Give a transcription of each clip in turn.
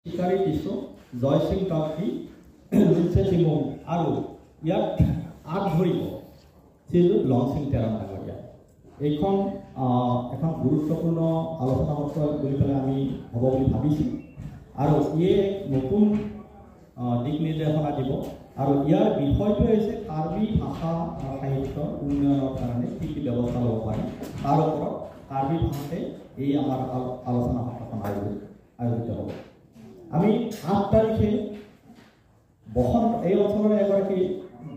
শিকাৰী tissue Jaising trophy লিঞ্চে Temu আৰু ইয়াত আগ ধৰিব শ্ৰীযুত লংচিং তেৰাম ডাঙৰীয়া। এইখন এখন গুৰুত্বপূৰ্ণ আলোচনা সত্ৰ বুলি পেলাই আমি হ'ব বুলি ভাবিছোঁ আৰু ইয়ে নতুন দিক নিৰ্দেশনা দিব আৰু ইয়াৰ বিষয়টো হৈছে কাৰ্বি ভাষা সাহিত্য উন্নয়নৰ কাৰণে কি কি ব্যৱস্থা ল'ব পাৰি তাৰ ওপৰত কাৰ্বি ভাষাতে এই আমাৰ আলোচনা সত্ৰখন আয়োজিত হ'ব। আমি 8 তাৰিখে এই অঞ্চলৰ এগৰাকী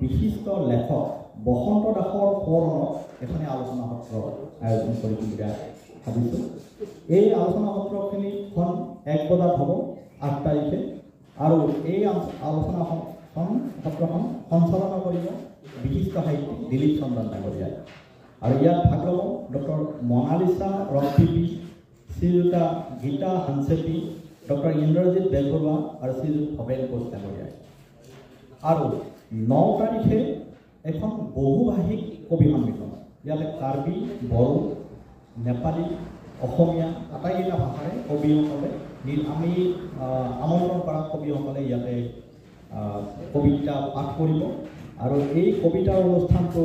বিশিষ্ট লেখক বসন্ত দাসৰ সোঁৱৰণত এখনি আলোচনা সত্ৰ আয়োজন কৰিম বুলি ভাবিছোঁ। এই আলোচনা সত্ৰখিনিখন 1 বজাত হ'ব 8 তাৰিখে আৰু এই আলোচনা সত্ৰখন সঞ্চালনা কৰিব বিশিষ্ট সাহিত্যিক দিলীপ চন্দন ডাঙৰীয়াই আৰু ইয়াত ভাগ ল'ব ডক্টৰ মনালিছা ৰথিপি, শ্ৰীযুতা গীতা হানচেপি, ডক্টৰ ইন্দ্ৰজিৎ বেলবৰুৱা আৰু শ্ৰীযুত ভৱেন কোচ ডাঙৰীয়াই। আৰু 9 তাৰিখে এখন বহুভাষিক কবি সন্মিলন, ইয়াতে কাৰ্বি, বড়ো, নেপালী, অসমীয়া আটাইকেইটা ভাষাৰে কবিসকলে আমি আমন্ত্ৰণ কৰা কবিসকলে ইয়াতে কবিতা পাঠ কৰিব আৰু এই কবিতাৰ অনুষ্ঠানটো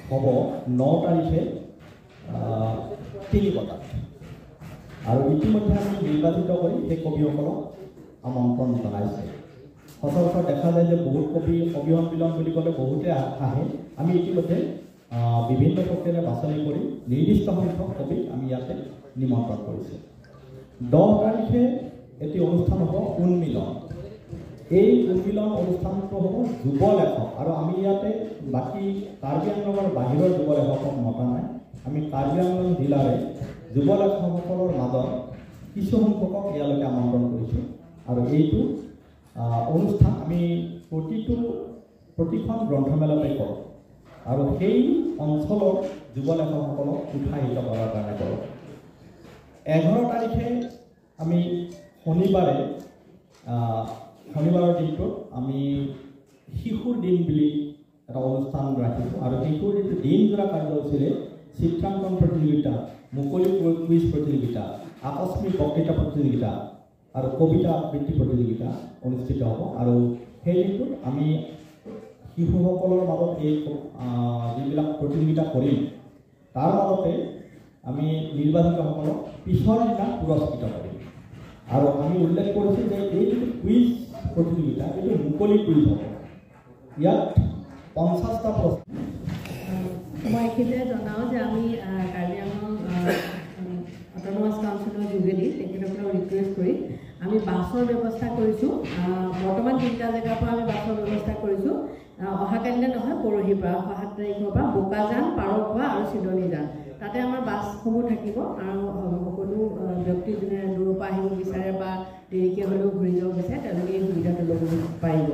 হ'ব 9 তাৰিখে 3 বজাত আৰু ইতিমধ্যে আমি নিৰ্বাচিত কৰি সেই কবিসকলক আমন্ত্ৰণ জনাইছে। সচৰাচৰ দেখা যায় যে বহুত কবি সন্মিলন বুলি ক'লে বহুতে আহে। আমি ইতিমধ্যে বিভিন্ন প্ৰক্ৰিয়াৰে বাছনি কৰি নিৰ্দিষ্ট সংখ্যক কবিক আমি ইয়াতে নিমন্ত্ৰণ কৰিছোঁ। 10 তাৰিখে এটি অনুষ্ঠান হ'ব উন্মিলন। এই উন্মিলন অনুষ্ঠানটো হ'ব যুৱ লেখক আৰু আমি ইয়াতে বাকী কাৰ্বি আংলঙৰ বাহিৰৰ যুৱ লেখকক মতা নাই। আমি কাৰ্বি আংলং জিলাৰে যুৱ লেখকসকলৰ মাজত কিছু সংখ্যকক ইয়ালৈকে আমন্ত্ৰণ কৰিছোঁ আৰু এইটো অনুষ্ঠান আমি প্ৰতিখন গ্ৰন্থমেলাতে কৰোঁ আৰু সেই অঞ্চলৰ যুৱ লেখকসকলক উৎসাহিত কৰাৰ কাৰণে কৰোঁ। 11 তাৰিখে আমি শনিবাৰৰ দিনটোত আমি শিশুৰ দিন বুলি এটা অনুষ্ঠান ৰাখিছোঁ আৰু শিশুৰ দিনজোৰা কাৰ্যসূচীৰে চিত্ৰাংকন প্ৰতিযোগিতা, মুকলি কুইজ প্ৰতিযোগিতা, আকস্মিক বক্তৃতা প্ৰতিযোগিতা আৰু কবিতা আবৃত্তি প্ৰতিযোগিতা অনুষ্ঠিত হ'ব আৰু সেই দিনটোত আমি শিশুসকলৰ মাজত এই যিবিলাক প্ৰতিযোগিতা কৰিম তাৰ মাজতে আমি নিৰ্বাচিতসকলক পিছৰ দিনা পুৰস্কৃত কৰিম আৰু আমি উল্লেখ কৰিছোঁ যে এই যিটো কুইজ প্ৰতিযোগিতা এইটো মুকলি কুইজ হ'ব। ইয়াত 50টা প্ৰশ্ন। মই এইখিনিতে জনাওঁ যে আমি কাৰ্বি আংলং অট'নমাছ কাউন্সিলৰ যোগেদি তেখেতসকলক ৰিকুৱেষ্ট কৰি আমি বাছৰ ব্যৱস্থা কৰিছোঁ। বৰ্তমান 3টা জেগাৰ পৰা আমি বাছৰ ব্যৱস্থা কৰিছোঁ। অহাকালিলৈ নহয়, পৰহিৰ পৰা 7 তাৰিখৰ পৰা বোকাজান, পাৰখোৱা আৰু চিলনীজান তাতে আমাৰ বাছসমূহ থাকিব আৰু সকলো ব্যক্তি যোনে দূৰৰ পৰা আহিব বিচাৰে বা দেৰিকৈ হ'লেও ঘূৰি যাব বিচাৰে তেওঁলোকে এই সুবিধাটো ল'ব পাৰিব।